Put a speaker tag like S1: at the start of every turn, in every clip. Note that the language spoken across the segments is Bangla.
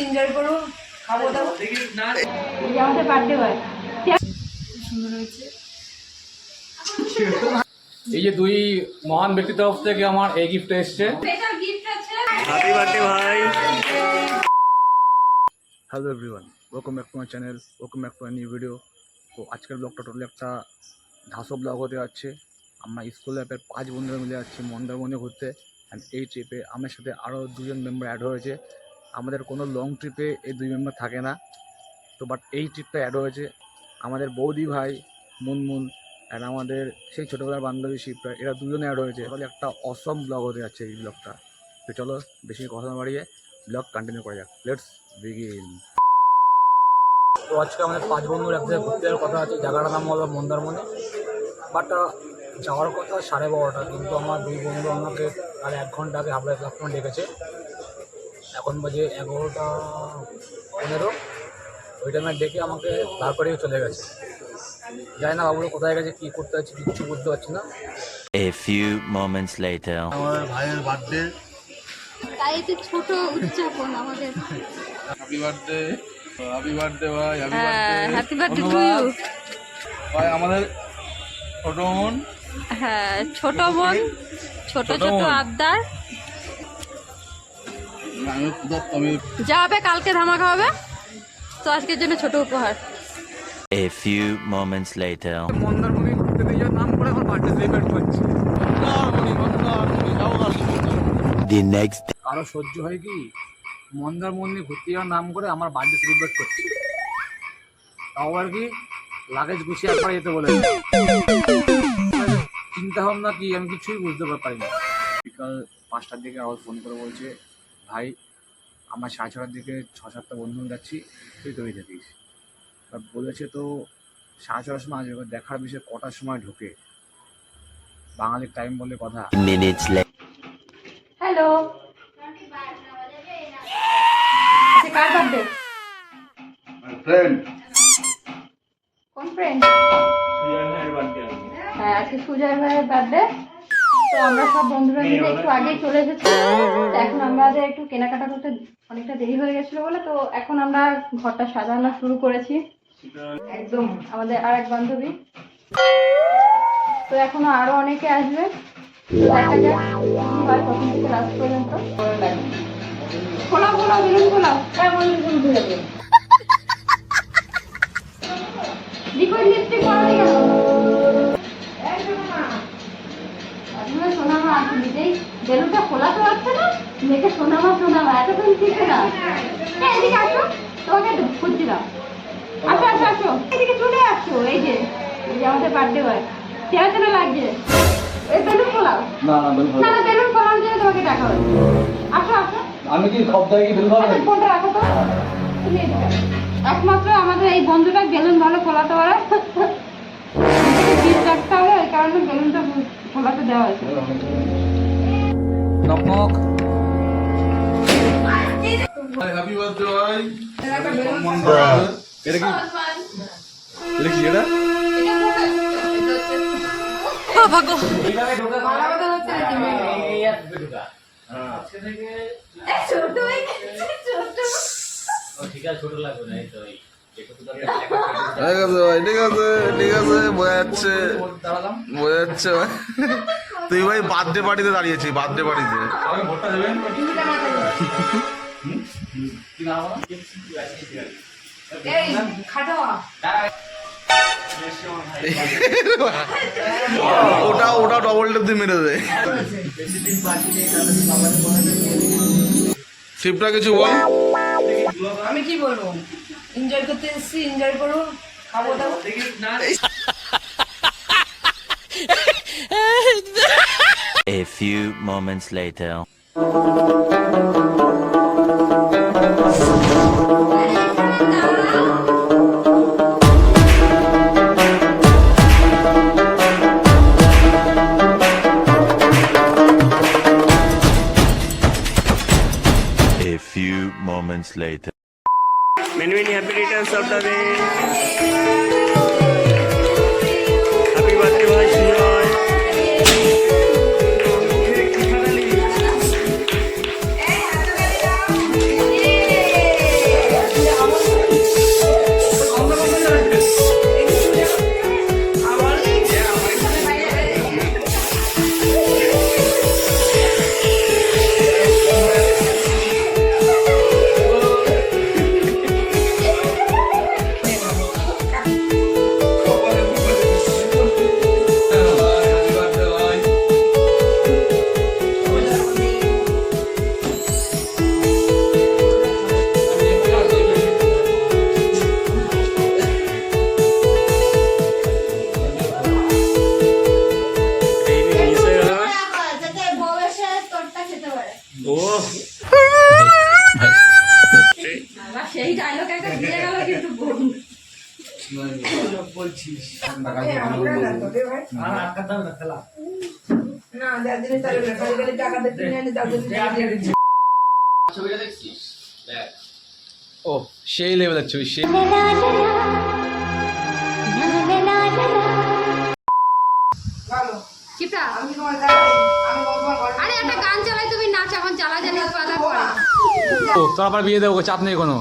S1: এনজয় করুন, খাবো দাবো। আমাদের বার্থডে হয়, সুন্দর হয়েছে।
S2: এই যে দুই মহান ব্যক্তির তরফ থেকে আমার এই গিফট এসছে।
S3: হ্যাপি বার্থডে ভাই। Hello everyone, welcome back to my channel, welcome back to my new video. তো আজকের ব্লগটা টোটালি একটা ধাসো ব্লগ হতে যাচ্ছে। আমরা স্কুল লাইফের 5 বন্ধুরা মিলে যাচ্ছি মন্দারমণি ঘুরতে। অ্যান্ড এই ট্রিপে আমার সাথে আরও 2জন মেম্বার অ্যাড হয়েছে। আমাদের কোনো লং ট্রিপে এই 2 মেম্বার থাকে না, তো বাট এই ট্রিপটা অ্যাড হয়েছে। আমাদের বৌদি ভাই মুনমুন অ্যান্ড আমাদের সেই ছোটোবেলার বান্ধবী শিবরা, এরা 2জনে অ্যাড হয়েছে। তাহলে একটা অসম ব্লগ হতে যাচ্ছে এই ব্লগটা। তো চলো বেশি কথা না বাড়িয়ে ব্লগ কন্টিনিউ করা যাক, লেটস বিগিন। তো আজকে আমাদের 5 বন্ধুর এক জায়গায় ঘুরতে যাওয়ার কথা আছে। জায়গাটার নাম হলো মন্দারমণি, বাট যাওয়ার কথা 12:30, কিন্তু আমার 2 বন্ধু আমাকে আর 1 ঘন্টা আগে হাবড়া প্ল্যাটফর্মে ডেকেছে। এখন বাজে 11:15। ওই টাইমে ডেকে আমাকে তারপরেই চলে গেছে। জানি না বাবুরা কোথায় গেছে, কী করতে হচ্ছে কিচ্ছু বুঝতে পারছি না।
S4: A few moments later.
S3: আমার ভাইয়ের বার্থডে,
S1: তাই একটু ছোট উদযাপন আমাদের।
S5: হ্যাপি বার্থডে, হ্যাপি বার্থডে ভাই, happy
S1: happy birthday to you
S5: ভাই। আমাদের ছোট বোন,
S1: হ্যাঁ ছোট বোন, ছোট ছোট আবদার।
S5: আমি ক্ষুধার্ত, আমি
S1: যা হবে কালকে ধামাকা হবে, তো আজকের জন্য ছোট উপহার।
S4: A few moments later.
S3: Mandarmani ঘুরতে নিয়ে যাওয়ার নাম করে আমার বার্থডে সেলিব্রেট করছি।
S4: The next
S3: আরও সহ্য হয় কি, মন্দারমণি ঘুরতে যাওয়ার নাম করে আমার বার্থডে সেলিব্রেট করছি, তাও আর কি লাগেজ গুছিয়ে একবার যেতে বলে। চিন্তা ভাবনা কি আমি কিছুই বুঝতে পারি না। বিকাল 5টার দিকে আবার ফোন করে বলছে, ভাই আমার 6:30টার দিকে 6-7টা বন্ধু যাচ্ছি, তুই তৈরি থাকিস। বলেছে তো 6:30টার সময় আসবে, দেখার বিষয়ে কটার সময় ঢোকে, বাঙালির টাইম বলে কথা।
S4: minutes later.
S1: হ্যালো, কার বার্থডে?
S5: ফ্রেন্ড
S1: কোন ফ্রেন্ড? হ্যাঁ আজকে সুজয় ভাইয়ের বার্থডে। তো আমরা সব বন্ধুরা মিলে একটু আগেই চলে এসেছি। তো এখন আমাদের একটু কেনাকাটা করতে অনেকটা দেরি হয়ে গেছিলো বলে, তো এখন আমরা ঘরটা সাজানো শুরু করেছি। একদম আমাদের আর এক বান্ধবী, তো এখনো আরো অনেকে আসবে। দেখা যাক কি হয় প্রথম থেকে লাস্ট পর্যন্ত। খোলাও খোলাও বেলুন খোলাও, লিকুইড লিপস্টিক পরাতে গেল সোনামা। নিজেই বেলুনটা খোলাতে পারছে না, মেয়েকে সোনামা সোনামা এতক্ষণ ঠিক না। এদিকে আসো, তোমাকে খুঁজছিলাম। আসো আসো আসো, এদিকে চলে আসছো। এই যে আমাদের বার্থডে বয়, চেনা চেনা লাগছে। এই বেলুন খোলাও। না না বেলুন খোলানোর জন্য তোমাকে ডাকা হয়েছে। আসো আসো।
S5: আমি কি সব জায়গায় বেলুন খাবো?
S1: ফোনটা রাখো তো, তুমি এদিকে। একমাত্র আমাদের এই বন্ধুটা বেলুন ভালো খোলাতে পারে, গিফট রাখতে হবে, ওই কারণে বেলুনটা খোলাতে দেওয়া হয়েছে।
S3: Knock knock.
S5: হ্যাপি বার্থডে ভাই।
S3: এটা কি,
S5: এটা কি? এটা
S2: ঠিক আছে, ছোট লাগবে না, এই তো
S5: ঠিক আছে, বোঝাচ্ছে। তুই ভাই বার্থডে পার্টিতে দাঁড়িয়েছিস, বার্থডে পার্টিতে।
S2: আমি ভোটটা দেবেন।
S5: ওটা ডবল টেপ দিয়ে মেরে দেয়। শিবটা কিছু বল।
S1: আমি কি বলবো, এনজয় করতে এসেছি, এনজয় করুন, খাবো দাবো।
S4: A few moments later. A few moments later.
S3: Many happy returns of the day. Happy birthday ভাই সুজয়।
S1: সেই ডায়লগ একটা দিয়ে গেল কিন্তু বোন।
S3: ও সেই লেভেলের ছবি সেই
S1: চিপটা আরে একটা গান চালাই, তুমি নাচ, এখন চালা জানি পাতা পড়ে।
S3: ও তোর আবার বিয়ে দেবো, চাপ নেই কোনো।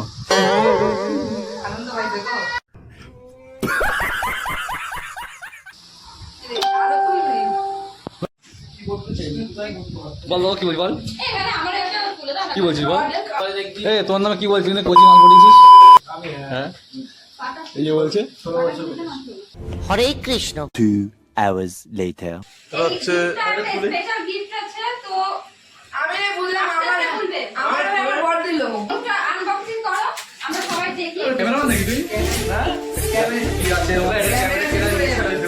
S3: বল বল কি বলছি বল,
S1: এখানে আমার একটা তুলে দাও না।
S3: কি বলছিস বল। এই তোর নামে কি বলছিস না, কোচিং মাল পড়িয়েছিস? হ্যাঁ এই যে বলছে।
S4: Hare Krishna. 2 hours later.
S5: হচ্ছে
S1: স্পেশাল গিফট আছে তো
S6: আমি বললাম আমার
S1: খুলবে।
S6: আমার বড় দিল
S1: ওটা আনবক্সিং করো, আমরা সবাই দেখি।
S3: ক্যামেরাম্যান নাকি তুই? হ্যাঁ কি আছে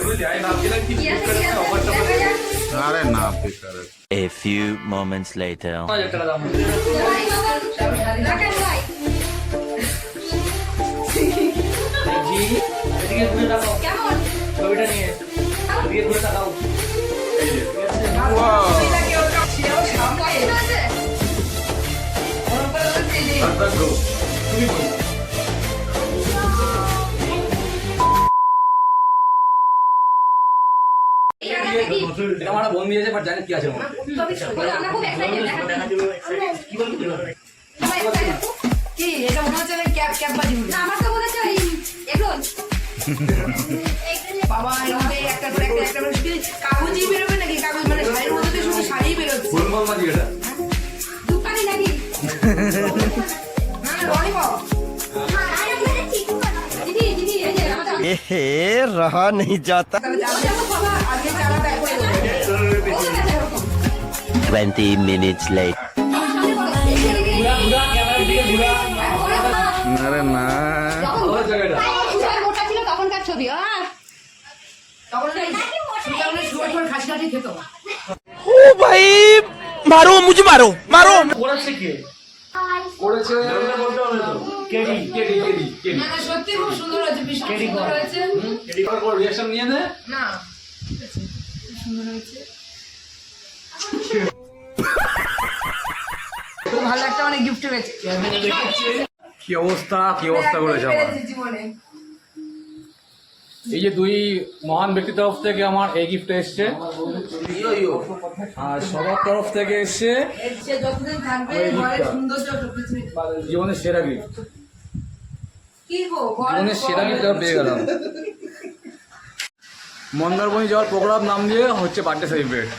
S3: ওটা আমি ভাবছিলাম কি
S1: কি আছে, কি আছে, দেখা যাক।
S5: আরে না বেকার
S4: A few moments later.
S3: টাকা দাম
S1: ভাই, দেখেন ভাই,
S3: এদিকে ঘুরে তাকাও,
S1: কেমন?
S3: ছবিটা নিয়ে এদিকে ঘুরে তাকাও।
S1: পছন্দ আছে?
S3: তুমি বল।
S1: এখানে একটা gift।
S3: এটা আমার বোন দিয়েছে, বাট জানি কি আছে ওর।
S1: বলো, আমরা খুব excited দেখাচ্ছি। সবাই excited তো?
S6: কি এটা মনে হচ্ছে ক্যাপ ক্যাপ বাজি
S1: না, আমার তো মনে হচ্ছে ওই এগরোল।
S6: বাবা এখানে একটা করে একটা করে কি কাগজই বেরোবে নাকি? কাগজ মানে শাড়ির মধ্যে দিয়ে শুধু শাড়ি বেরোচ্ছে।
S3: বোন বল মাঝি এটা।
S1: দোকানি নাকি?
S6: না না ললিপপ
S1: দিদি, দিদি, এই যে আমাদের
S7: रहा नहीं जाता।
S6: তাহলে যাবে বাবা আগে চালা ব্যাগ করে দেবো।
S1: ওদের কাছে এরকম।
S4: 20 minutes later.
S1: সামনে বলো, এদিকে,
S3: ঘুরা ক্যামেরার দিকে ঘুরা।
S5: আরে না
S1: যখন
S3: ভালো জায়গাটা।
S1: সুগার মোটা ছিল তখনকার ছবি।
S6: তখন সুতরাং শুয়োর খাসি খাসি খেত
S7: ओ भाई मारो मुझे मारो मारो।
S3: করেছে কে? করেছে কেডি কেডি কেডি কেডি।
S6: না না সত্যি খুব সুন্দর হয়েছে, ভীষণ সুন্দর হয়েছে।
S3: কেডি করার পর রিঅ্যাকশন নিয়ে নে।
S6: না সুন্দর হয়েছে, খুব ভালো একটা অনেক গিফট পেয়েছে।
S3: কি অবস্থা করেছে আমার।
S6: পেরেছি জীবনে।
S2: এই যে দুই মহান ব্যক্তির তরফ থেকে আমার এই গিফট এসছে, আর সবার তরফ থেকে এসছে
S6: সে যতদিন থাকবে ঘরের সৌন্দর্য সবকিছু
S2: জীবনের সেরা গিফট।
S6: কি গো ঘর
S2: জীবনের সেরা গিফট পেয়ে গেলাম। মন্দারমণি যাওয়ার প্রোগ্রাম নাম দিয়ে হচ্ছে বার্থডে সেলিব্রেট।